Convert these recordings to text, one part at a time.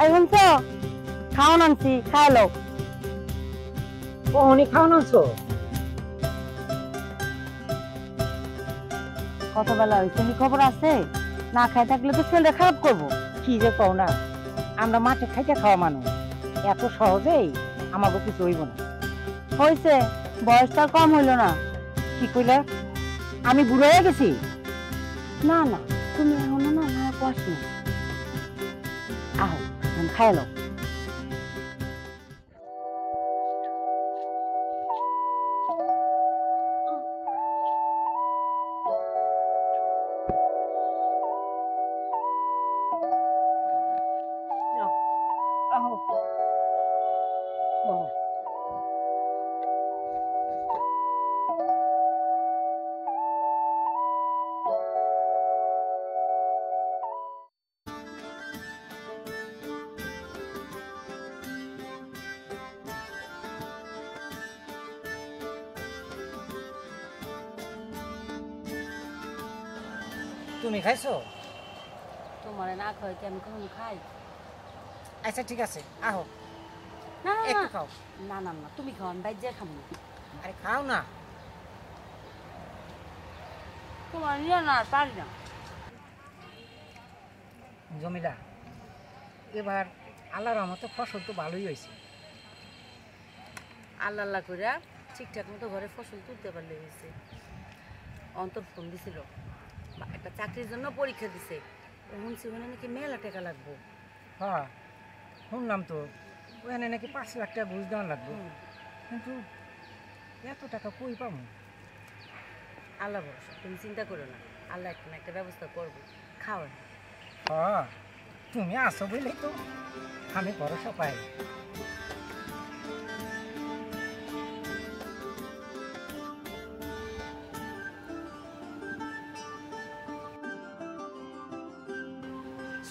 এখন তো খাওয়ান আনছি, খাইলো। অনেক খাওয়ান আনছো? কত বেলা হয়েছে, কি খবর আছে? না খাই থাকলে তো শরীরটা খারাপ করবো। কি যে কও না, আমরা মাঠে খাইতে খাওয়া মানুষ, এত সহজেই আমাকে কিছু হইব না। হয়েছে, বয়সটা কম হইলো না। কি কইলে? আমি বুড়ো হয়ে গেছি? না না, তুমি এখনো না না কোয়াস না। আহ, খাইলো। আহো বহো। তুমি খাইছো? তোমার না খাই কি আমি কখনো খাই? আচ্ছা ঠিক আছে, আহো না না একটু খাও। না না না, তুমি খাও, আমি বাইরে খাবো না। আরে খাও না। তোমার নিয়ে না পারি না। জমিলা, এবার আল্লাহর রহমতে ফসল তো ভালোই হয়েছে। আল্লাহ আল্লাহ করে ঠিকঠাক মতো ঘরে ফসল তুলতে পারলে হয়েছে। অন্তর ফোন দিছিল, একটা চাকরির জন্য পরীক্ষা দিছে। শুনছি ওখানে নাকি মেলা টাকা লাগবো। হ্যাঁ শুনলাম তো, ওখানে নাকি 5 লাখ টাকা ঘুষ দেওয়া লাগবে। কিন্তু এত টাকা কই পাবো? আল্লাহ ভরসা, তুমি চিন্তা করো না, আল্লাহ একটা না একটা ব্যবস্থা করবো। খাও। হ্যাঁ তুমি আসো বলেই তো আমি ভরসা পাই।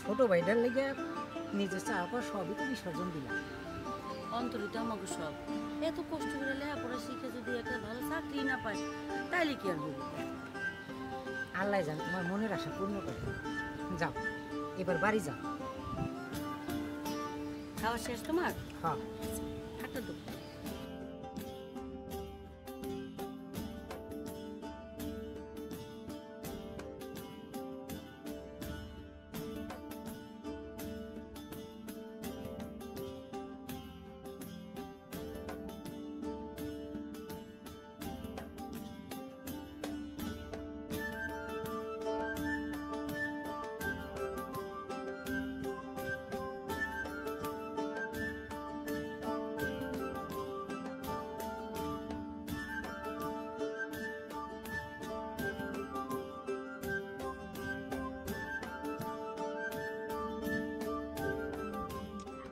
ছোট ভাইটার লেগে নিজের চাওয়া সবই তো বিসর্জন দিলাম। অন্তরিত আমাকে সব এত কষ্ট করে লেখাপড়া শিখে যদি একটা ভালো চাকরি না পায়, তাইলে কি আর হইব? আল্লাহ জান তোমার মনের আশা পূর্ণ করে। যাও এবার বাড়ি যাও। খাওয়া শেষ তোমার? হ্যাঁ। হাঁটা তো।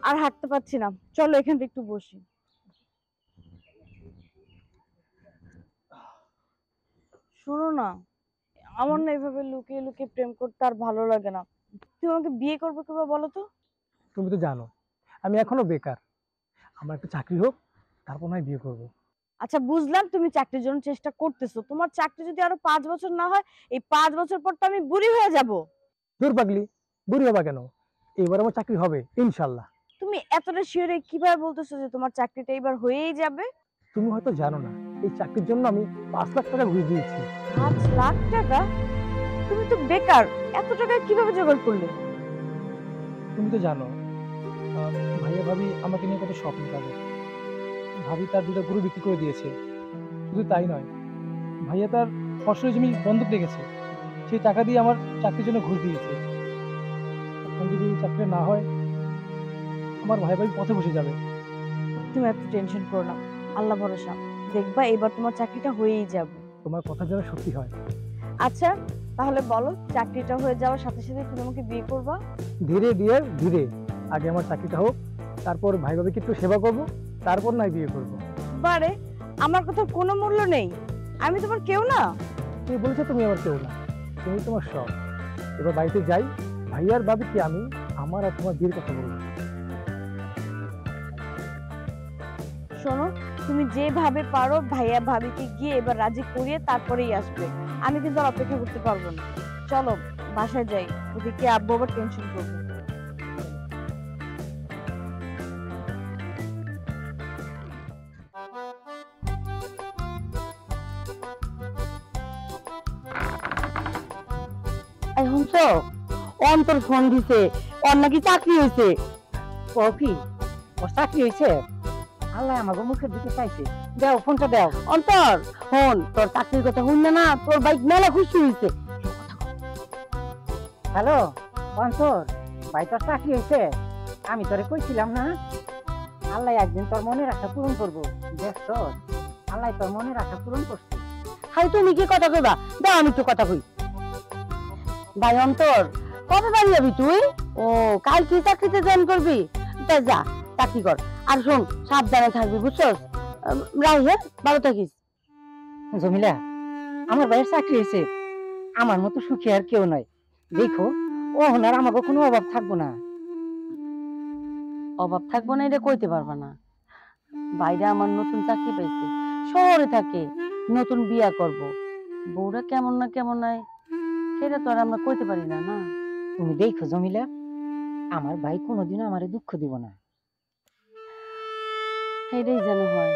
আর হাঁটতে পারছি না, চলো এখান থেকে একটু বসি। শোনো না, আমার না এভাবে লুকিয়ে লুকিয়ে প্রেম করতে আর ভালো লাগে না। তুমি আমাকে বিয়ে করবে কিভাবে বলো তো? তুমি তো জানো আমি এখনো বেকার, আমার একটা চাকরি হোক তারপর নয় বিয়ে করব। আচ্ছা বুঝলাম, তুমি চাকরির জন্য চেষ্টা করতেছো। তোমার চাকরি যদি আরো 5 বছর না হয়, এই 5 বছর পর তো আমি বুড়ি হয়ে যাব। দূর পাগলি, বুড়ি হবা কেন? এবার আমার চাকরি হবে ইনশাল্লাহ। তুমি এতটা শিওরে কিভাবে বলতেছো যে তোমার চাকরিটা এবার হয়েই যাবে? তুমি হয়তো জানো না, এই চাকরির জন্য আমি 5 লাখ টাকা ঘুষ দিয়েছি। 5 লাখ টাকা? তুমি তো বেকার, এত টাকা কিভাবে জোগাড় করলে? তুমি তো জানো ভাইয়া ভাবি আমাকে নিয়ে কত স্বপ্ন তাদের। ভাবি তার 2টা গরু বিক্রি করে দিয়েছে। শুধু তাই নয়, ভাইয়া তার ফসলের জমি বন্ধক রেখেছে, সেই টাকা দিয়ে আমার চাকরির জন্য ঘুষ দিয়েছে। এখন যদি এই চাকরি না হয়, আমার ভাই ভাই পথে বসে যাবে। তুমি এত টেনশন করো না, আল্লাহ ভরসা, দেখবা এবার তোমার চাকরিটা হয়েই যাবে। তোমার কথা যেন সত্যি হয়। আচ্ছা তাহলে বলো, চাকরিটা হয়ে যাওয়ার সাথে সাথে তুমি আমাকে বিয়ে করবা? ধীরে ধীরে ধীরে, আগে আমার চাকরিটা হোক, তারপর ভাই ভাবিকে একটু সেবা করব, তারপর নয় বিয়ে করব। বারে, আমার কথা কোনো মূল্য নেই? আমি তোমার কেউ না? তুমি বলেছো তুমি আমার কেউ না, তুমি তোমার সব। এবার বাড়িতে যাই, ভাইয়ার ভাবিকে আমি আমার আর তোমার বিয়ের কথা বলবো। শোনো, তুমি যেভাবে পারো ভাইয়া ভাবিকে গিয়ে এবার রাজি করিয়ে তারপরেই আসবে। আমি কিন্তু আর অপেক্ষা করতে পারবো না। চলো বাসায় যাই, ওদিকে আব্বু আবার টেনশন করবে। এখন তো অন্তর ফোন দিছে, ওর নাকি চাকরি হয়েছে। ও কি ওর চাকরি হয়েছে? আল্লাহ আমাকে মুখের দিকে চাইছে। দাও ফোনটা দাও। অন্তর ফোন, তোর চাকরির কথা শুনলে না তোর বাইক মেলা খুশি হয়েছে। হ্যালো অন্তর, ভাই তোর চাকরি হয়েছে? আমি তোরে কইছিলাম না, আল্লাহ একদিন তোর মনের আশা পূরণ করবো। দেখছ, আল্লাহ তোর মনের আশা পূরণ করছে। হাই তুমি কি কথা কইবা? দাও আমি একটু কথা কই। ভাই অন্তর, কবে বাড়ি যাবি তুই? ও কাল কি চাকরিতে জয়েন করবি? তা যা চাকরি কর, আর শোন সাবধানে থাকবি বুঝছস। রাই হ্যাঁ, ভালো থাকিস। জমিলা, আমার ভাইয়ের চাকরি হয়েছে, আমার মতো সুখী আর কেউ নয়। দেখো ও আর আমাকে কোনো অভাব থাকবো না। অভাব থাকবো না এটা কইতে পারবা না। বাইরে আমার নতুন চাকরি পাইছে, শহরে থাকে, নতুন বিয়া করব, বউরা কেমন না কেমন নাই সেটা তো আর আমরা কইতে পারি না। না তুমি দেখো জমিলা, আমার ভাই কোনোদিনও আমারে দুঃখ দিব না। সেটাই যেন হয়।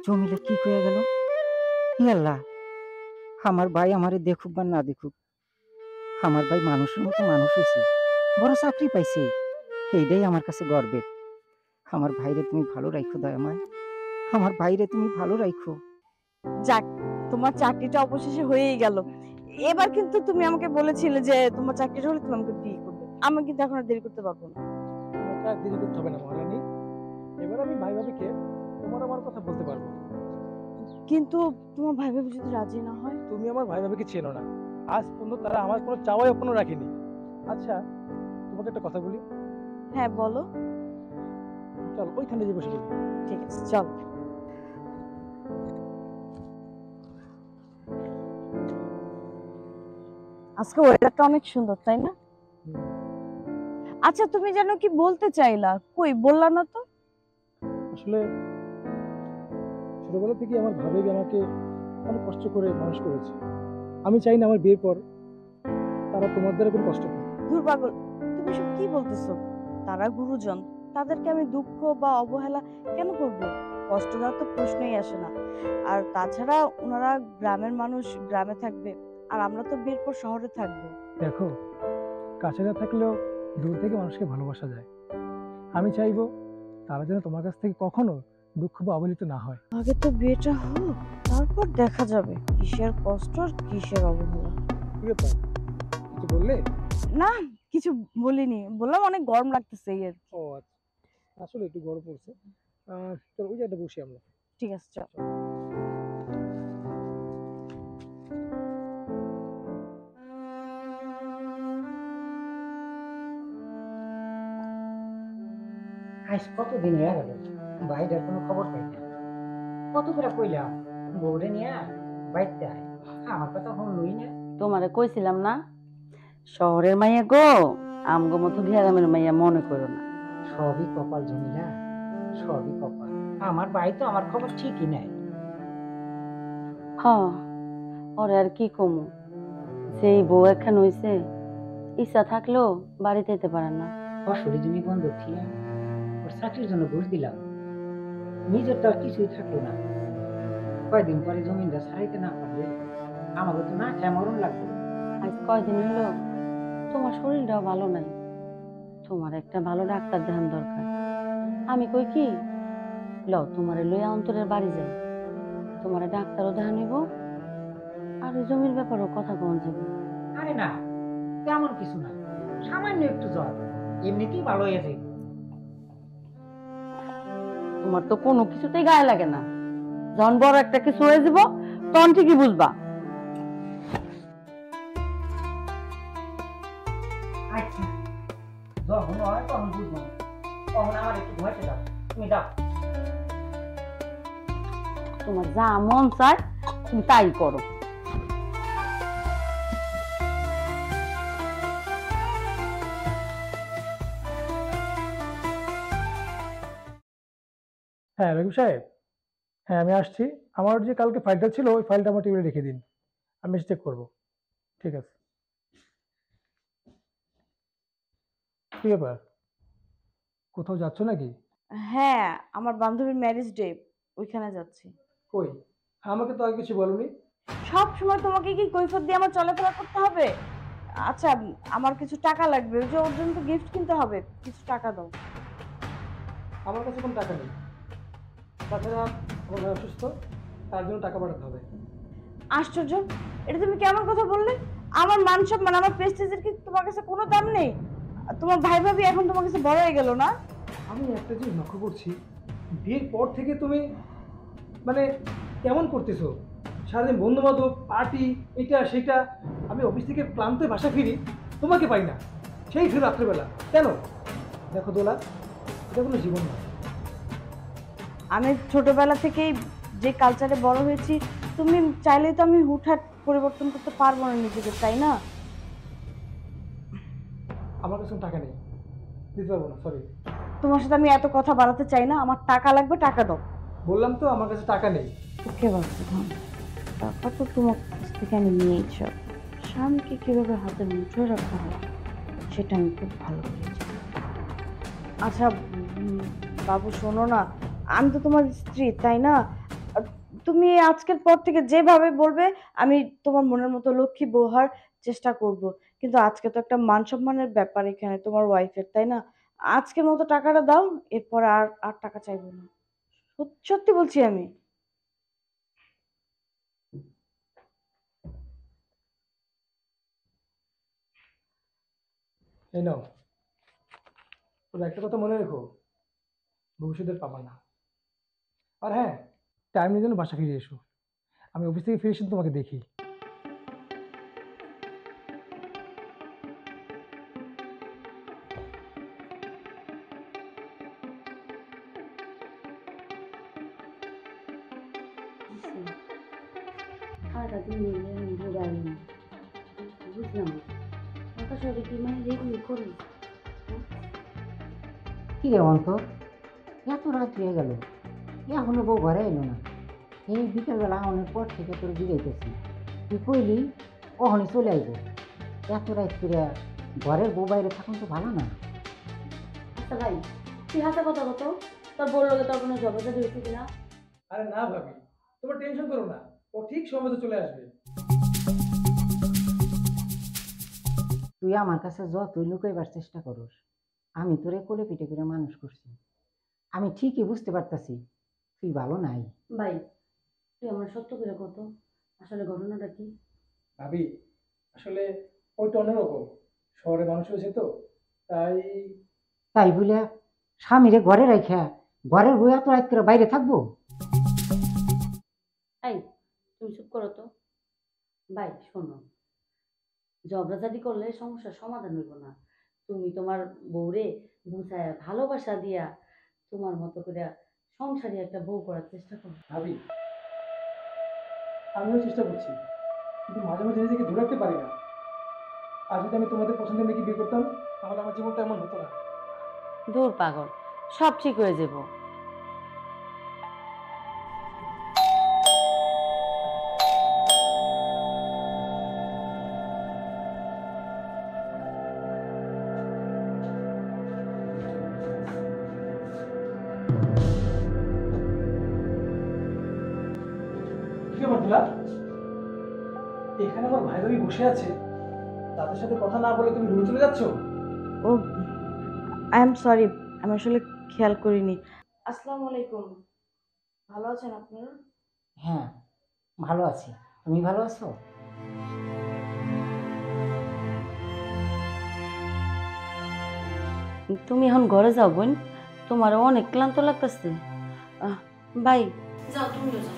জমিলা কি কয়ে গেল? আল্লাহ, আমার ভাই আমারে দেখুক বা না দেখুক, আমার ভাই মানুষের মতো মানুষ হয়েছে, বড় চাকরি পাইছে, এইটাই আমার কাছে গর্বের। আমার ভাইরে তুমি ভালো রাখো দয়াময়, আমার ভাইরে তুমি ভালো রাখো। যাক, তোমার চাকরিটা অবশেষে হয়েই গেল। এবার কিন্তু তুমি আমাকে বলেছিলে যে তোমার চাকরিটা হলে তুমি আমাকে বিয়ে করবে। আমি কিন্তু এখন আর দেরি করতে পারবো না। তোমাকে আর দেরি করতে হবে না মহারানী। এবার আমি ভাই ভাবিকে তোমার আমার কথা বলতে পারবো। কিন্তু তোমার ভাই ভাবি যদি রাজি না হয়? তুমি আমার ভাই ভাবিকে চেনো না, আজ পর্যন্ত তারা আমার কোনো চাওয়াই এখনো রাখেনি। আচ্ছা তোমাকে একটা কথা বলি। হ্যাঁ বলো। চল ওইখানে যে বসে বলি। ঠিক আছে চল। আজকে ওয়েদারটা অনেক সুন্দর তাই না? আচ্ছা তুমি যেন কি বলতে চাইলা, কই বললা না তো? আসলে ছোটবেলা থেকে আমার ভাবি আমাকে অনেক কষ্ট করে মানুষ করেছে। আমি চাই না আমার বিয়ের পর তারা তোমার দ্বারা কোনো কষ্ট পায়। দূর পাগল, তুমি সব কি বলতেছো? তারা গুরুজন, তাদেরকে আমি দুঃখ বা অবহেলা কেন করব? কষ্ট দেওয়ার তো প্রশ্নই আসে না। আর তাছাড়া ওনারা গ্রামের মানুষ, গ্রামে থাকবে, আর আমরা তো বিয়ের পর শহরে থাকবো। দেখো, কাছে না থাকলেও দূর থেকে মানুষকে ভালোবাসা যায়। আমি চাইবো তারা যেন তোমার কাছ থেকে কখনো দুঃখ বা অবহেলিত না হয়। আগে তো বিয়েটা হোক, তারপর দেখা যাবে কিসের কষ্ট আর কিসের অবহেলা। কি ব্যাপার, কিছু বললে? না, কিছু বলিনি, বললাম অনেক গরম লাগতেছে এই আর কি। ও আচ্ছা, আসলে একটু গরম পড়ছে। চলো ওই জায়গাটা বসি আমরা। ঠিক আছে চল। আজ কতদিন হয়ে গেল ভাইটার কোনো খবর পাই না। কত করে কইলাম বউরে নিয়ে বাইতে আয়, আমার কথা শুনলই না। তোমারে কইছিলাম না, শহরের মাইয়া গো আমগো মতো গ্রামের মাইয়া মনে করো না। সবই কপাল জমিলা, সবই কপাল। আমার ভাই তো আমার খবর ঠিকই নাই। হ, ওরে আর কি কমু, সেই বউ একখান হইছে, ইচ্ছা থাকলেও বাড়িতে যেতে পারে না। ফসলি জমি বন্ধ থিয়া ওর চাকরির জন্য ঘুষ দিলাম, নিজের তো আর কিছুই থাকলো না। কয়দিন পরে জমিনটা ছাড়াইতে না পারলে আমাকে তো না খেয়ে মরণ লাগবে। আজ কয়দিন হলো তোমার শরীরটাও ভালো নাই, তোমার একটা ভালো ডাক্তার দেখান দরকার। আমি কই কি, লও তোমারে লইয়া অন্তরের বাড়ি যাই, তোমারে ডাক্তারও দেখা নিব, আর ওই জমির ব্যাপারেও কথা কন যাবে। আরে না, তেমন কিছু না, সামান্য একটু জ্বর, এমনিতেই ভালো হয়ে যাবে। তোমার তো কোনো কিছুতেই গায়ে লাগে না, যখন বড় একটা কিছু হয়ে যাব তখন ঠিকই বুঝবা। আচ্ছা, যখন হয় তখন বুঝবো, তখন আমার একটু ভয়তে দাও, তুমি দাও। তোমার যা মন চায় তুমি তাই করো। হ্যাঁ রহিম সাহেব, হ্যাঁ আমি আসছি। আমার যে কালকে ফাইলটা ছিল ওই ফাইলটা আমার টেবিলে রেখে দিন, আমি চেক করব। ঠিক আছে। কি ব্যাপার, কোথাও যাচ্ছ নাকি? হ্যাঁ, আমার বান্ধবীর ম্যারেজ ডে, ওইখানে যাচ্ছি। কই, আমাকে তো আগে কিছু বলনি। সব সময় তোমাকে কি কৈফিয়ত দিয়ে আমার চলাফেরা করতে হবে? আচ্ছা, আমার কিছু টাকা লাগবে, ওই যে ওর জন্য তো গিফট কিনতে হবে, কিছু টাকা দাও। আমার কাছে কোনো টাকা নেই, তাছাড়া আমার ভাই অসুস্থ, তার জন্য টাকা পাঠাতে হবে। আশ্চর্য, এটা তুমি কেমন কথা বললে? আমার মান সম্মান, আমার প্রেস্টিজের কি তোমার কাছে কোনো দাম নেই? তোমার ভাই ভাবি এখন তোমার কাছে বড় হয়ে গেল না? আমি একটা জিনিস লক্ষ্য করছি, বিয়ের পর থেকে তুমি মানে কেমন করতেছো, সারাদিন বন্ধু বান্ধব পার্টি এটা সেটা। আমি অফিস থেকে ক্লান্ত হয়ে বাসা ফিরি, তোমাকে পাই না, সেই ফির রাত্রেবেলা। কেন? দেখো দোলা, এটা কোনো জীবন না। আমি ছোটবেলা থেকেই যে কালচারে বড় হয়েছি, তুমি চাইলেই তো আমি হুটহাট পরিবর্তন করতে পারবো না নিজেকে, তাই না? আমার কাছে কোনো টাকা নেই, দিতে পারবো না, সরি। তোমার সাথে আমি এত কথা বাড়াতে চাই না, আমার টাকা লাগবে, টাকা দাও। বললাম তো আমার কাছে টাকা নেই। ওকে বাচ্চা, টাকা তো তোমার কাছ থেকে আমি নিয়েছি, স্বামীকে কিভাবে হাতের মুঠোয় রাখা হয় সেটা আমি খুব ভালো করেছি। আচ্ছা বাবু, শোনো না, আমি তো তোমার স্ত্রী, তাই না? আর তুমি আজকের পর থেকে যেভাবে বলবে আমি তোমার মনের মতো লক্ষ্মী বউ হওয়ার চেষ্টা করব। কিন্তু আজকে তো একটা মান সম্মানের ব্যাপার এখানে, তোমার ওয়াইফের, তাই না? আজকের মতো টাকাটা দাও, এরপর আর আর টাকা চাইবো না। সত্যি বলছি আমি। এই নাও, তবে একটা কথা মনে রেখো, ভবিষ্যতের পাবা না। আর হ্যাঁ, টাইমের জন্য বাসা ফিরে এসো, আমি অফিস থেকে ফিরে এসে তোমাকে দেখি। সারাদিন মিলে মিলে গেল না, বুঝলাম না ওটা শরীরে কি মানে রেগুলি করে। কি রে অন্তর, এত রাত হয়ে গেল, এখনো বউ ঘরে এলো না। এই বিকেলবেলা অনেক পর থেকে তোর জিগাইতেছি, তুই কইলি কখনই চলে আইব। এত রাত করে ঘরের বউ বাইরে থাকুন তো ভালো না। আচ্ছা ভাই, তুই হাসা কথা কত, তোর বললো তোর কোনো জবাবদারি হয়েছে কিনা? আরে না ভাবি, তোমার টেনশন করো না, ও ঠিক সময় মতো চলে আসবে। তুই আমার কাছে যতই লুকাইবার চেষ্টা করস, আমি তোরে কোলে পিঠে করে মানুষ করছি। আমি ঠিকই বুঝতে পারতাছি তুই ভালো নাই। ভাই, তুই আমার সত্য করে কত, আসলে ঘটনাটা কি? ভাবি, আসলে ওইটা অন্যরকম, শহরে মানুষ হয়েছে তো, তাই। তাই বলে স্বামীরে ঘরে রাখা ঘরের বউ এত রাত করে বাইরে থাকবো? এই, তুমি চুপ করো তো। ভাই শোনো, ঝগড়াঝাটি করলে সমস্যার সমাধান হইব না। তুমি তোমার বউরে বুঝায় ভালোবাসা দিয়া তোমার মতো করে সংসারী একটা বউ করার চেষ্টা করো। ভাবি, আমিও চেষ্টা করছি, কিন্তু মাঝে মাঝে নিজেকে ধরে রাখতে পারি না। আর যদি আমি তোমাদের পছন্দের মেয়েকে বিয়ে করতাম, তাহলে আমার জীবনটা এমন হতো না। দূর পাগল, সব ঠিক হয়ে যাব। কি ব্যাপার দুলা? এখানে আমার ভাই ভাবি বসে আছে, তাদের সাথে কথা না বলে তুমি রুমে চলে যাচ্ছ? ও, আই এম সরি, আমি আসলে খেয়াল করিনি। আসসালামু আলাইকুম, ভালো আছেন আপনারা? হ্যাঁ, ভালো আছি। তুমি ভালো আছো? তুমি এখন ঘরে যাও বোন, তোমার অনেক ক্লান্ত লাগতেছে। ভাই যাও, তুমিও যাও।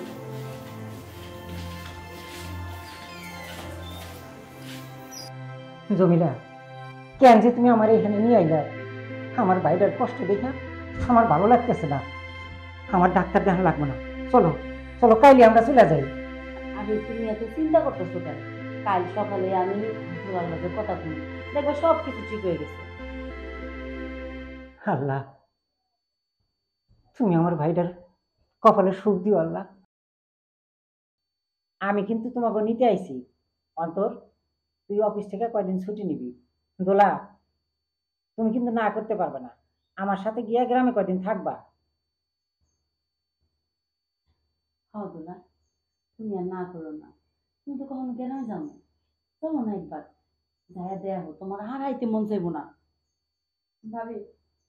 জমিলা, কেন যে তুমি আমার এখানে নিয়ে আইলা? আমার বাইরের কষ্ট দেখা আমার ভালো লাগতেছে না। আমার ডাক্তার দেখানো লাগবে না, চলো চলো কাইলে আমরা চলে যাই। আরে তুমি এত চিন্তা করতেছো কেন? কাল সকালে আমি তোমার লগে কথা বলি, দেখবা সব কিছু ঠিক হয়ে গেছে। আল্লাহ, তুমি আমার ভাইটার কপালে সুখ দিও আল্লাহ। আমি কিন্তু তোমাকে নিতে আইছি। অন্তর, তুই অফিস থেকে কয়দিন ছুটি নিবি। দোলা, তুমি কিন্তু না করতে পারবে না, আমার সাথে গিয়া গ্রামে কয়দিন থাকবা। হ্যাঁ দোলা, তুমি আর না করো না, তুমি তো কখনো গ্রামে যাও না, চলো না একবার যাইয়া দেয়া হো, তোমার হারাইতে মন চাইবো না। ভাবি,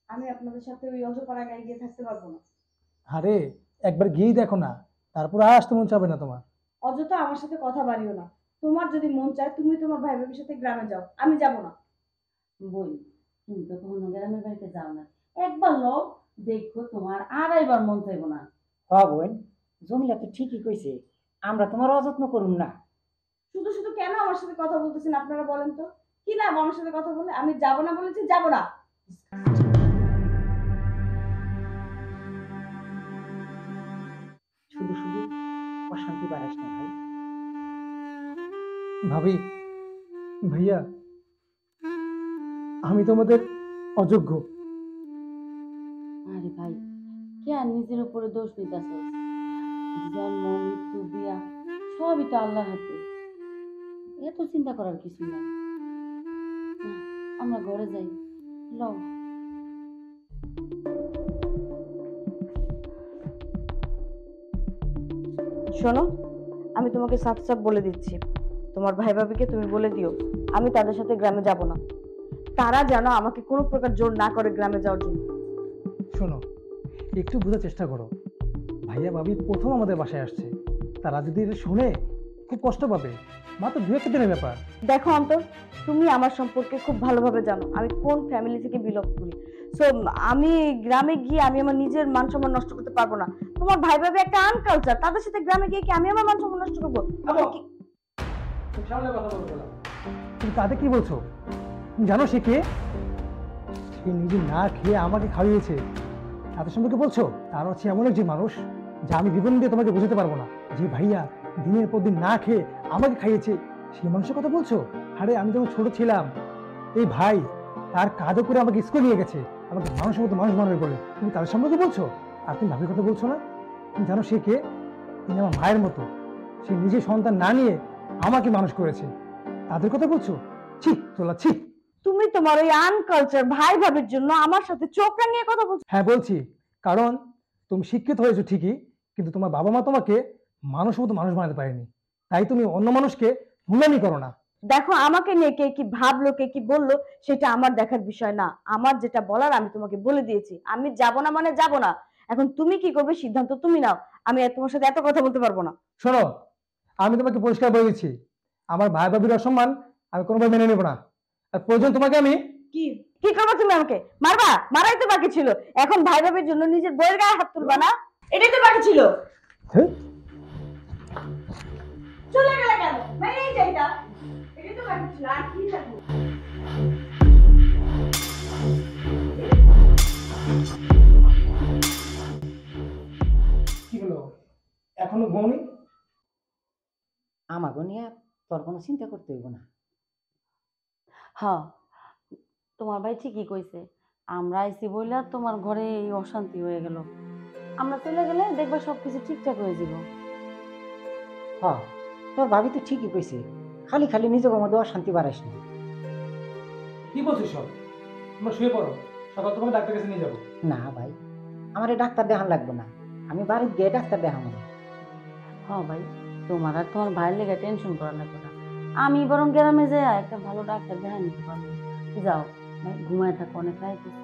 আমি আপনাদের সাথে ওই অজপাড়া গায়ে গিয়ে থাকতে পারবো না। আরে একবার গিয়েই দেখো না, তারপর আর আসতে মন চাবে না তোমার। অযথা আমার সাথে কথা বাড়িও না। তোমার যদি মন চায় তুমি তোমার ভাই ভাবির সাথে গ্রামে যাও, আমি যাব না। বই, তুমি তো কখনো গ্রামের বাড়িতে যাও না, একবার লও, দেখো তোমার আর এবার মন চাইবো না। হ বোন, জমিলা তো ঠিকই কইছে, আমরা তোমার অযত্ন করুম না। শুধু শুধু কেন আমার সাথে কথা বলতেছেন আপনারা বলেন তো? কি লাভ আমার সাথে কথা বলে? আমি যাব না বলেছি, যাব না। শুধু শুধু অশান্তি বাড়াইস না ভাই। ভাবি, ভাইয়া, আমি তোমাদের অযোগ্য। আরে ভাই, কে আর নিজের উপরে দোষ দিতেছ? জন্ম, মৃত্যু, বিয়া সবই তো আল্লাহর হাতে, এত চিন্তা করার কিছু নাই। না, আমরা ঘরে যাই, লও। শোনো, আমি তোমাকে সাফ সাফ বলে দিচ্ছি, তোমার ভাই ভাবিকে তুমি বলে দিও আমি তাদের সাথে গ্রামে যাব না। তারা যেন আমাকে কোনো প্রকার জোর না করে গ্রামে যাওয়ার জন্য। শোনো, একটু বোঝার চেষ্টা করো। ভাইয়া ভাবি প্রথম আমাদের বাসায় আসছে, তারা যদি এটা শুনে খুব কষ্ট পাবে। মাত্র দু একটা দিনের ব্যাপার। দেখো অন্তর, তুমি আমার সম্পর্কে খুব ভালোভাবে জানো আমি কোন ফ্যামিলি থেকে বিলং করি। সো আমি গ্রামে গিয়ে আমি আমার নিজের মান সম্মান নষ্ট করতে পারবো না। তোমার ভাই ভাবি একটা আনকালচার, তাদের সাথে গ্রামে গিয়ে কি আমি আমার মান সম্মান নষ্ট করবো? আমার কি খুব সামনে কথা বলতে বললাম। তুমি তাদের কি বলছো? তুমি জানো সে কে? সে নিজে না খেয়ে আমাকে খাইয়েছে, তাদের সম্পর্কে বলছো? তার হচ্ছে এমন একজন মানুষ যা আমি জীবন দিয়ে তোমাকে বোঝাতে পারবো না। যে ভাইয়া দিনের পর দিন না খেয়ে আমাকে খাইয়েছে, সেই মানুষের কথা বলছো? আরে আমি যখন ছোট ছিলাম, এই ভাই তার কাঁধে করে আমাকে স্কুল নিয়ে গেছে, আমাকে মানুষের মতো মানুষ বানাবে বলে। তুমি তাদের সম্পর্কে বলছো আর তুমি ভাবির কথা বলছো না? তুমি জানো সে কে? তিনি আমার ভাইয়ের মতো। সে নিজে সন্তান না নিয়ে আমাকে মানুষ করেছে, তাদের কথা বলছো? ছি তোলা, ছি। তুমি তোমার ওই আনকালচার ভাই ভাবির জন্য আমার সাথে চোখ রাঙিয়ে কথা বলছো? হ্যাঁ বলছি, কারণ তুমি শিক্ষিত হয়েছো ঠিকই, কিন্তু তোমার বাবা মা তোমাকে মানুষের মতো মানুষ বানাতে পারেনি, তাই তুমি অন্য মানুষকে মূল্যায়নই করো না। দেখো, আমাকে নিয়ে কে কি ভাবলো কে কি বললো সেটা আমার দেখার বিষয় না। আমার যেটা বলার আমি তোমাকে বলে দিয়েছি, আমি যাব না মানে যাব না। এখন তুমি কি করবে সিদ্ধান্ত তুমি নাও, আমি আর তোমার সাথে এত কথা বলতে পারবো না। শোনো, আমি তোমাকে পরিষ্কার বলে দিচ্ছি, আমার ভাই ভাবির অসম্মান আমি কোনোভাবে মেনে নেবো না। আর প্রয়োজন তোমাকে আমি কি কি করবে তুমি? আমাকে মারবা? মারাই তো বাকি ছিল, এখন ভাই ভাবির জন্য নিজের বইয়ের গায়ে হাত তুলবা না? এটাই তো বাকি ছিল। হ্যাঁ? চলে গেলে কেন ভাই? এই যে এটাই তো বাকি ছিল, আর কি থাকবো? কি হলো, এখনো ঘুমনি? আমাকে নিয়ে তোর কোনো চিন্তা করতে হইব না। হ্যাঁ, তোমার ভাই ঠিকই কইছে, আমরা আইছি বইলা তোমার ঘরে এই অশান্তি হয়ে গেল। আমরা চলে গেলে দেখবা সবকিছু ঠিকঠাক হয়ে যাব। হ, তোর ভাবি তো ঠিকই কইছে, খালি খালি নিজের মধ্যে অশান্তি বাড়াইস না। কি বলছিস সব? তোমরা শুয়ে পড়ো, সকাল তোমাকে ডাক্তার কাছে নিয়ে যাবো। না ভাই, আমার এই ডাক্তার দেখান লাগবে না, আমি বাড়িতে গিয়ে ডাক্তার দেখাবো না। হ্যাঁ ভাই, তোমার আর তোমার ভাইয়ের লেগে টেনশন করা লাগবে না, আমি বরং গ্রামে যাই একটা ভালো ডাক্তার দেখা নিতে পারবো। যাও ভাই, ঘুমায় থাকো, অনেক রাইতেছে।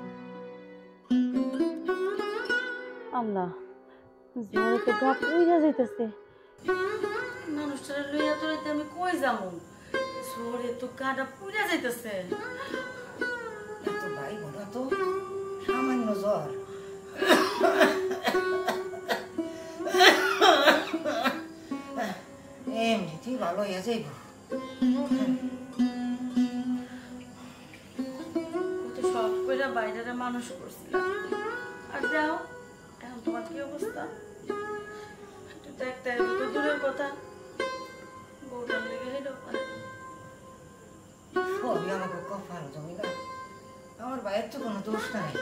আল্লাহ, জোরে তো গা পুইরা যাইতেছে। মানুষটারে লইয়া তোরাইতে আমি কই যাবো? জোরে তো গাটা পুইরা যাইতেছে। এত ভাই বড় তো সামান্য জ্বর। এমনিতেই ভালো হয়ে যাইব। কত শখ কইরা বাইরের মানুষ করছিলাম, আর যাও এখন তোমার কি অবস্থা? একটু দেখতে আসবো তো দূরের কথা, বউটার লেগে হইল। সবই আমাকে কপাল জমিদার, আমার ভাইয়ের তো কোনো দোষ নাই,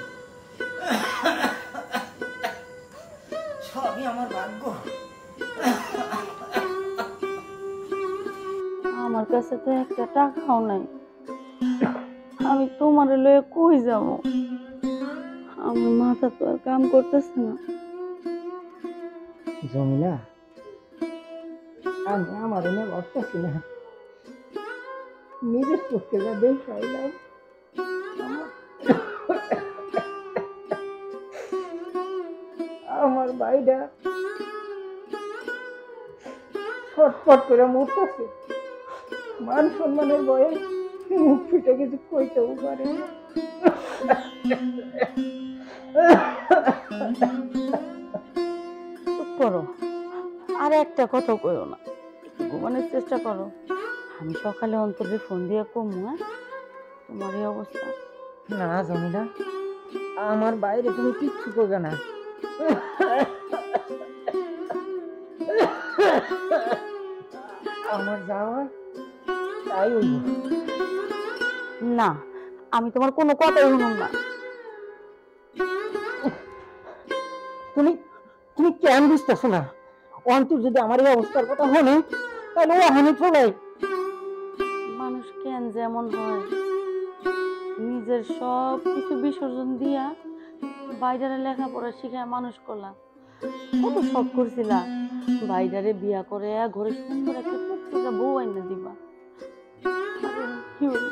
সবই আমার ভাগ্য। আমার কাছে তো একটা টাকাও নাই, আমি তোমার লয়ে কই যাব? আমার মাথা তো আর কাম করতেছে না। জমিলা, আমি আমার এনে ভাবতেছি না, নিজের চোখে যা দেখাইলাম আমার ভাইটা ছটফট করে মরতেছে, মান সম্মানের ভয়ে মুখ ফিটে কিছু কইতেও পারে না। চুপ করো, আর একটা কথা কইও না, একটু ঘুমানোর চেষ্টা করো। আমি সকালে অন্তরে ফোন দিয়ে কমু। হ্যাঁ, তোমার এই অবস্থা। না জমিলা, আমার বাইরে তুমি কিচ্ছু করবে না। আমার যাওয়া তাই হইব। না, আমি তোমার কোনো কথাই শুনুন না। তুমি তুমি কেন বুঝতেছো না? অন্তর যদি আমার এই অবস্থার কথা শোনে তাহলে ও হানি চলে। মানুষ কেন যেমন হয়, নিজের সব কিছু বিসর্জন দিয়া বাইরে লেখাপড়া শিখায় মানুষ করলাম। কত শখ করছিলা বাইরে বিয়া করে ঘরে সুন্দর একটা টুকটুকা বউ আইনা দিবা। আরে কি হলো?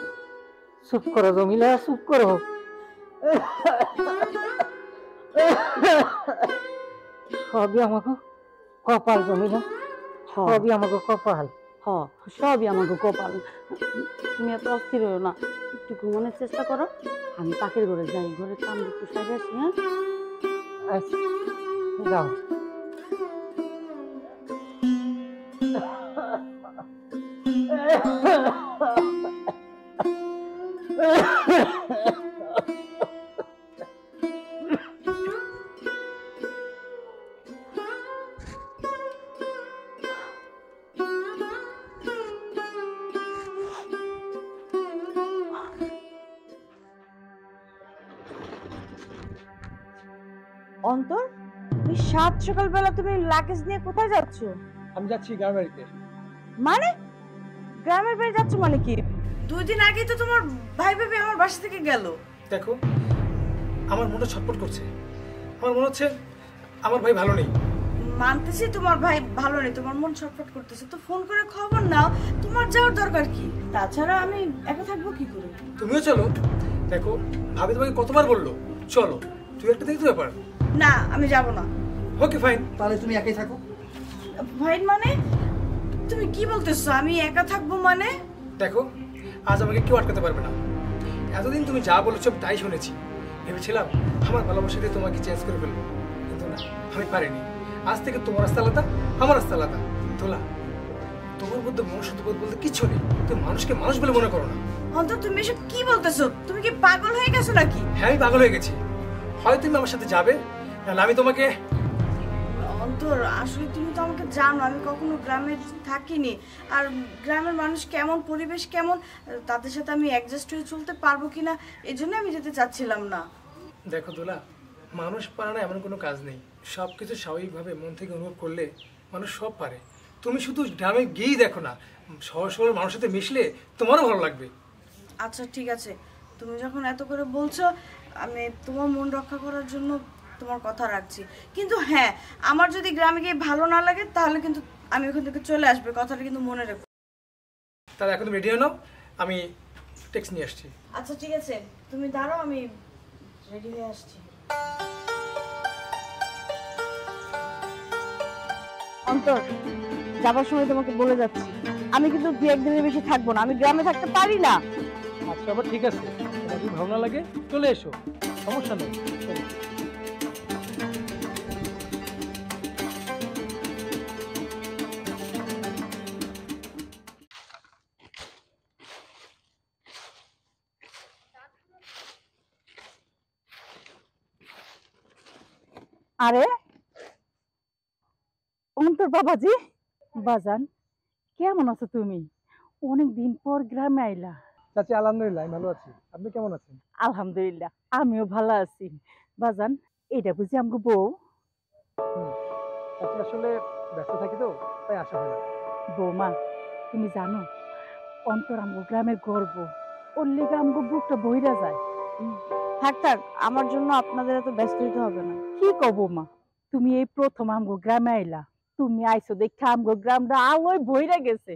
চুপ করো জমিলা, চুপ করো। সবই আমাকে কপাল জমিলা, সবই আমাকে কপাল। হ, সবই আমাকে কপাল। তুমি এত অস্থির হইও না, একটু ঘুমানোর চেষ্টা করো। আমি পাখির ঘরে যাই, ঘরে কাম একটু সাইডে আসি। হ্যাঁ, আচ্ছা যাও। অন্তর, তুমি সাত সকালবেলা তুমি লাগেজ নিয়ে কোথায় যাচ্ছ? আমি যাচ্ছি গ্রামের বাড়িতে। মানে গ্রামের বাড়ি যাচ্ছ মানে কি? 2 দিন আগেই তো তোমার ভাই ভাবি আমার বাসা থেকে গেল। দেখো, আমার মনটা ছটফট করছে। আমার মনে হচ্ছে আমার ভাই ভালো নেই। মানতেছি তোমার ভাই ভালো নেই, তোমার মন ছটফট করতেছে, তো ফোন করে খবর নাও। তোমার যাওয়ার দরকার কি? তাছাড়া আমি একা থাকবো কি করে? তুমিও চলো। দেখো, ভাবি তোমাকে কতবার বললো চলো, তুই একটা দেখতে ব্যাপার। না, আমি যাব না। ওকে ফাইন, তাহলে তুমি একাই থাকো। ভাই মানে তুমি কি বলতেছো? আমি একা থাকবো মানে? দেখো, আজ আমাকে কেউ আটকাতে পারবে না। এতদিন তুমি যা বলেছো তাই শুনেছি। ভেবেছিলাম আমার ভালোবাসা দিয়ে তোমাকে চেঞ্জ করে ফেলবো, কিন্তু না, আমি পারিনি। আজ থেকে তোমার রাস্তা আলাদা, আমার রাস্তা আলাদা। তোলা, তোমার মধ্যে মনুষ্যত্ববোধ বলতে কিচ্ছু নেই। তুমি মানুষকে মানুষ বলে মনে করো না। অন্তর, তুমি এসব কি বলতেছো? তুমি কি পাগল হয়ে গেছো নাকি? হ্যাঁ, আমি পাগল হয়ে গেছি। হয় তুমি আমার সাথে যাবে, নাহলে আমি তোমাকে। অন্তর, আসলে তুমি তো আমাকে জানো, আমি কখনো গ্রামে থাকিনি। আর গ্রামের মানুষ কেমন, পরিবেশ কেমন, তাদের সাথে আমি অ্যাডজাস্ট হয়ে চলতে পারবো কিনা, এই জন্য আমি যেতে চাচ্ছিলাম না। দেখো দোলা, মানুষ পারে না এমন কোনো কাজ নেই। সব কিছু স্বাভাবিকভাবে মন থেকে অনুভব করলে মানুষ সব পারে। তুমি শুধু গ্রামে গিয়েই দেখো না, শহর শহরের মানুষের সাথে মিশলে তোমারও ভালো লাগবে। আচ্ছা ঠিক আছে, তুমি যখন এত করে বলছো, আমি তোমার মন রক্ষা করার জন্য তোমার কথা রাখছি। কিন্তু হ্যাঁ, আমার যদি গ্রামে গিয়ে ভালো না লাগে তাহলে কিন্তু আমি ওখান থেকে চলে আসবে, কথাটা কিন্তু মনে রেখো। তাহলে এখন রেডি হয়ে নাও, আমি টেক্সট নিয়ে আসছি। আচ্ছা ঠিক আছে, তুমি দাঁড়াও, আমি রেডি হয়ে আসছি। অন্তর, যাবার সময় তোমাকে বলে যাচ্ছি, আমি কিন্তু 2-1 দিনের বেশি থাকবো না, আমি গ্রামে থাকতে পারি না। আচ্ছা, আবার ঠিক আছে, তোমার যদি ভালো না লাগে চলে এসো, সমস্যা নেই। চলো। আরে অন্তর বাবাজি, বাজান কেমন আছো তুমি? অনেক দিন পর গ্রামে আইলা। চাচি, আলহামদুলিল্লাহ আমি ভালো আছি। আপনি কেমন আছেন? আলহামদুলিল্লাহ, আমিও ভালো আছি। বাজান, এটা বুঝি আমগো বউ? চাচি, আসলে ব্যস্ত থাকি তো, তাই আসা হয় না। বৌমা, তুমি জানো অন্তর আমগো গ্রামের গর্ব, ওর লেগে আমগো বুকটা বইরা যায়। থাক থাক, আমার জন্য আপনাদের এত ব্যস্ত হতে হবে না। কি কব মা, তুমি এই প্রথম আমগো গ্রামে আইলা, তুমি আইছো দেখে আমগো গ্রামটা আলোয় বইরা গেছে।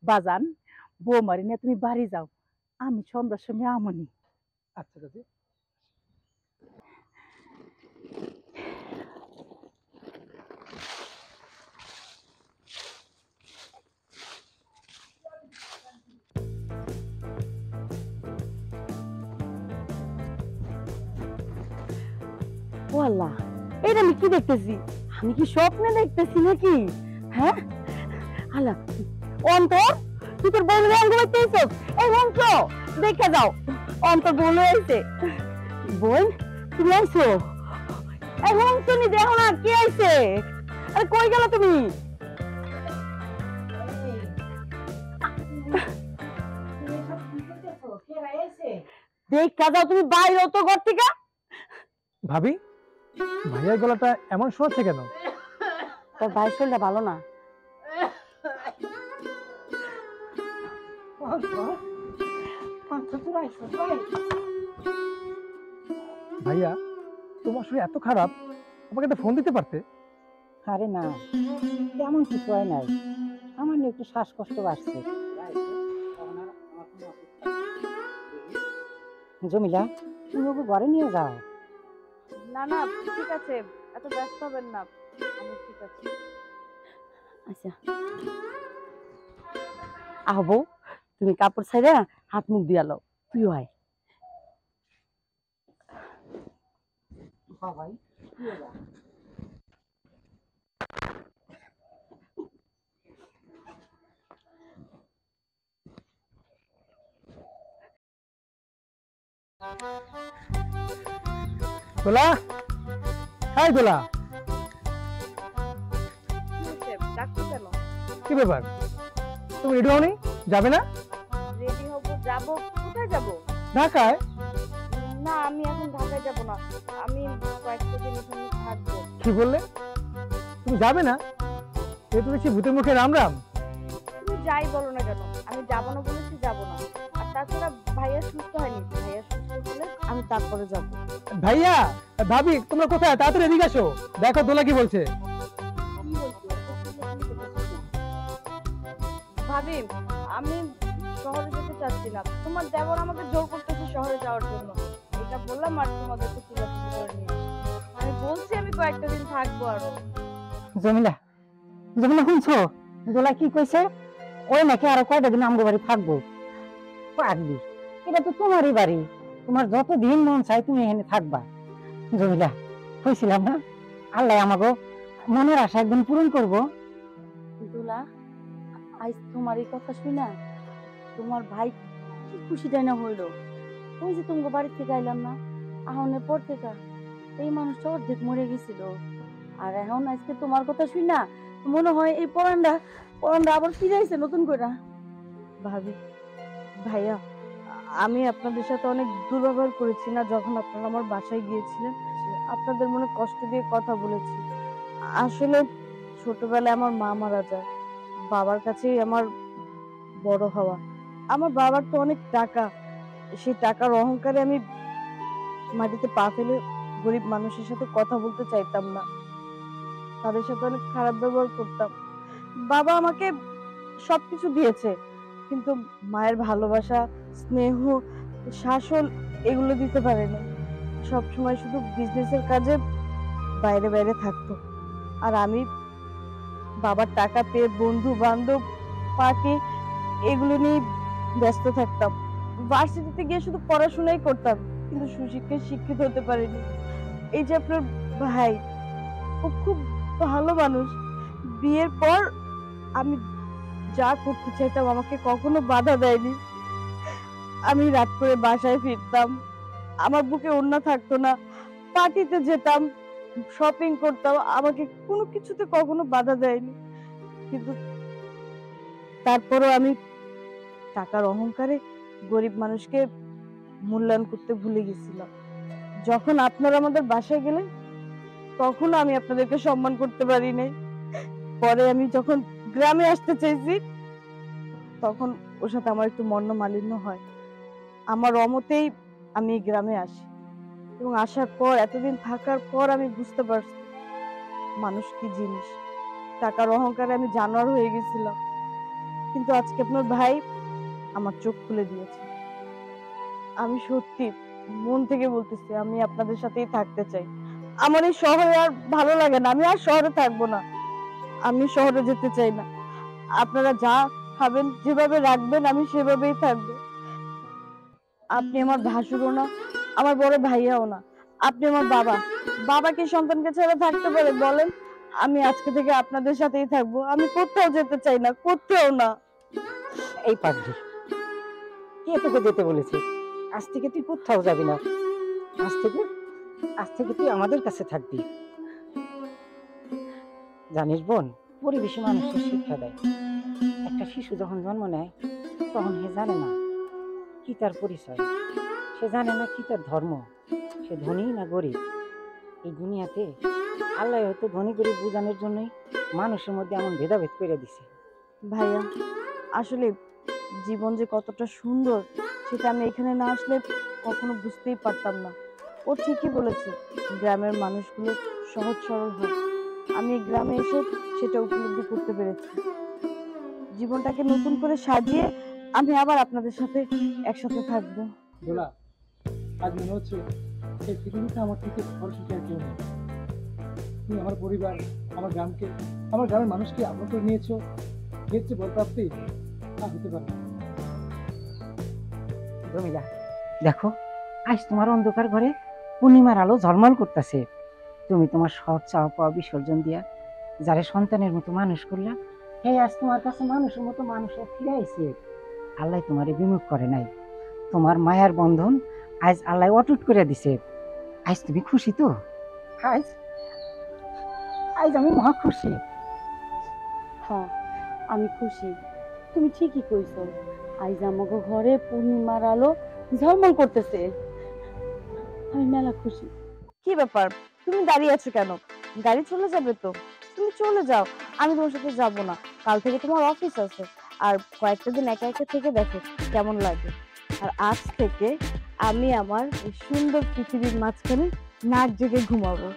বাজান, বৌমারি নিয়ে তুমি বাড়ি যাও, আমি সন্ধ্যার সময় আমনি। আচ্ছা চাচি। ও আল্লাহ, এটা আমি কি দেখতেছি? আমি কি স্বপ্নে দেখতেছি নাকি? হ্যাঁ আল্লাহ, অন্তর তুই তোর বউয়ের অঙ্গ দেখতেছ? এই অন্ত দেখে যাও, অন্তর বউ হয়েছে। বোন তুমি আইছো? এই তুমি দেখো না কি আইছে? আরে কই গেল তুমি? দেখা যাও তুমি বাইরে তো ঘর থেকে। ভাবি, ভাইয়ার গলাটা এমন শোনাচ্ছে কেন? তোর ভাইয়ের শরীরটা ভালো না। ভাইয়া, তোমার শরীর এত খারাপ, আমাকে একটা ফোন দিতে পারতে। আরে না, তেমন কিছু হয় নাই, সামান্য একটু শ্বাসকষ্ট আসছে। জমিলা, তুমি ওকে ঘরে নিয়ে যাও। না না, ঠিক আছে, এত ব্যস্ত হবেন না, আমি ঠিক আছে। আচ্ছা আহবো, তুমি কাপড় ছাইরা হাত মুখ দিয়ালো, তুই হয়। বাবাই, দোলা, হাই দোলা, ডাক্তার কেন? কি ব্যাপার? তুমি রেডি হওনি? যাবে না? রেডি হব, যাব। কোথায় যাব? ঢাকায়। না, আমি এখন ঢাকায় যাব না, আমি কয়েকটা দিন এখানে থাকবো। কি বললে? তুমি যাবে না? এ তো দেখছি ভূতের মুখে রাম রাম। তুমি যাই বলো না কেন, আমি যাব না বলেছি যাব না। আর তাছাড়া ভাইয়া সুস্থ হয়নি, ভাইয়া সুস্থ হলে আমি তারপরে যাব। ভাইয়া, ভাবি, তোমরা কোথায়? তাড়াতাড়ি এদিকে আসো, দেখো দোলা কি বলছে। কি বলছো? ভাবি, আমি শহরে যেতে চাচ্ছি না, তোমার দেবর আমাকে জোর করতেছে শহরে যাওয়ার জন্য। এটা বললাম আর তোমাদেরকে চিল্লাচিল্লি করে নিয়ে আমি বলছি আমি কয়েকটা দিন থাকবো আরো। জমিলা, জমিলা শুনছো দোলা কি কইছে? ওই নাকি আরো কয়টা দিন আমগো বাড়ি থাকবো। পাগলি, এটা তো তোমারই বাড়ি, তোমার যতদিন মন চাই তুমি এখানে থাকবা। জমিলা, কইছিলাম না আল্লাহ আমাগো মনের আশা একদিন পূরণ করবো। দুলা, আজ তোমার এই কথা শুনা তোমার ভাই কি খুশিটাই না হইলো। ওই যে তোমার বাড়ি থেকে আইলাম না, আহনের পর থেকে এই মানুষটা অর্ধেক মরে গেছিল। আর এখন আজকে তোমার কথা শুনা মনে হয় এই পরানটা আবার ফিরে আইছে নতুন করে। ভাবি, ভাইয়া, আমি আপনাদের সাথে অনেক দুর্ব্যবহার করেছি না যখন আপনারা আমার বাসায় গিয়েছিলেন, আপনাদের মনে কষ্ট দিয়ে কথা বলেছি। আসলে ছোটবেলায় আমার মা মারা যায়, বাবার কাছেই আমার বড় হওয়া। আমার বাবার তো অনেক টাকা, সেই টাকার অহংকারে আমি মাটিতে পা ফেলে গরিব মানুষের সাথে কথা বলতে চাইতাম না, তাদের সাথে অনেক খারাপ ব্যবহার করতাম। বাবা আমাকে সবকিছু দিয়েছে, কিন্তু মায়ের ভালোবাসা, স্নেহ, শাসন এগুলো দিতে পারেনি। সবসময় শুধু বিজনেসের কাজে বাইরে বাইরে থাকতো, আর আমি বাবার টাকা পেয়ে বন্ধু বান্ধব, পার্টি এগুলো নিয়ে ব্যস্ত থাকতাম। ভার্সিটিতে গিয়ে শুধু পড়াশোনাই করতাম, কিন্তু সুশিক্ষায় শিক্ষিত হতে পারিনি। এই যে আপনার ভাই, ও খুব ভালো মানুষ। বিয়ের পর আমি যা করতে চাইতাম আমাকে কখনো বাধা দেয়নি। আমি রাত করে বাসায় ফিরতাম, আমার বুকে ওড়না থাকতো না, পার্টিতে যেতাম, শপিং করতাম, আমাকে কোনো কিছুতে কখনো বাধা দেয়নি। কিন্তু তারপরও আমি টাকার অহংকারে গরিব মানুষকে মূল্যায়ন করতে ভুলে গেছিলাম। যখন আপনারা আমাদের বাসায় গেলেন তখন আমি আপনাদেরকে সম্মান করতে পারি নাই। পরে আমি যখন গ্রামে আসতে চাইছি তখন ওর সাথে আমার একটু মনোমালিন্য হয়। আমার অমতেই আমি এই গ্রামে আসি, এবং আসার পর এতদিন থাকার পর আমি বুঝতে পারছি মানুষ কি জিনিস। টাকার অহংকারে আমি জানোয়ার হয়ে গেছিলাম, কিন্তু আজকে আপনার ভাই আমার চোখ খুলে দিয়েছে। আমি সত্যি মন থেকে বলতেছি, আমি আপনাদের সাথেই থাকতে চাই। আমার এই শহরে আর ভালো লাগে না, আমি আর শহরে থাকবো না। আমি শহরে যেতে চাই না। আপনারা যা খাবেন, যেভাবে রাখবেন, আমি সেভাবেই থাকবো। আপনি আমার ভাসুরও না, আমার বড় ভাইয়াও না। আপনি আমার বাবা। বাবা কি সন্তানকে ছেড়ে থাকতে পারে বলেন? আমি আজকে থেকে আপনাদের সাথেই থাকবো। আমি কোথাও যেতে চাই না, কোথাও না। এই পাগলি, কে তোকে যেতে বলেছে? আজ থেকে তুই কোথাও যাবি না। আজ থেকে তুই আমাদের কাছে থাকবি। জানিস বোন, পরিবেশে মানুষের শিক্ষা দেয়। একটা শিশু যখন জন্ম নেয় তখন সে জানে না কি তার পরিচয়, সে জানে না কি তার ধর্ম, সে ধনী না গরিব। এই দুনিয়াতে আল্লাহ হয়তো ধনী গরিব বোঝানোর জন্যই মানুষের মধ্যে এমন ভেদাভেদ করে দিছে। ভাইয়া, আসলে জীবন যে কতটা সুন্দর সেটা আমি এখানে না আসলে কখনো বুঝতেই পারতাম না। ও ঠিকই বলেছে, গ্রামের মানুষগুলো সহজ সরল হয়। আমি এই গ্রামে এসে সেটা উপলব্ধি করতে পেরেছি। জীবনটাকে নতুন করে সাজিয়ে আমি আবার আপনাদের সাথে একসাথে থাকবো। দোলা, আজ মনে হচ্ছে এই পৃথিবীতে আমার থেকে ভরসা আর কেউ নেই। তুমি আমার পরিবার, আমার গ্রামকে, আমার গ্রামের মানুষকে আপন করে নিয়েছো। এর চেয়ে বড় প্রাপ্তি আর হতে পারে না। জমিলা, দেখো আজ তোমার অন্ধকার ঘরে পূর্ণিমার আলো ঝলমল করতেছে। তুমি তোমার সব চাওয়া পাওয়া বিসর্জন দিয়া যারে সন্তানের মতো মানুষ করলা, হে আজ তোমার কাছে মানুষের মতো মানুষের ফিরে আইছে। আল্লাহ তোমারে বিমুখ করে নাই। তোমার মায়ার বন্ধন আজ আল্লাহ অটুট করে দিছে। আজ তুমি খুশি তো? আজ আজ আমি মহা খুশি। হ্যাঁ, আমি খুশি। তুমি ঠিকই কইছো, আইজ আমাকে ঘরে পূর্ণিমার আলো ঝলমল করতেছে। আমি মেলা খুশি। কি ব্যাপার, তুমি দাঁড়িয়ে আছো কেন? গাড়ি চলে যাবে তো, তুমি চলে যাও। আমি তোমার সাথে যাব না। কাল থেকে তোমার অফিস আছে, আর কয়েকটা দিন একা একা থেকে দেখো কেমন লাগে। আর আজ থেকে আমি আমার এই সুন্দর পৃথিবীর মাঝখানে নাক জেগে ঘুমাবো।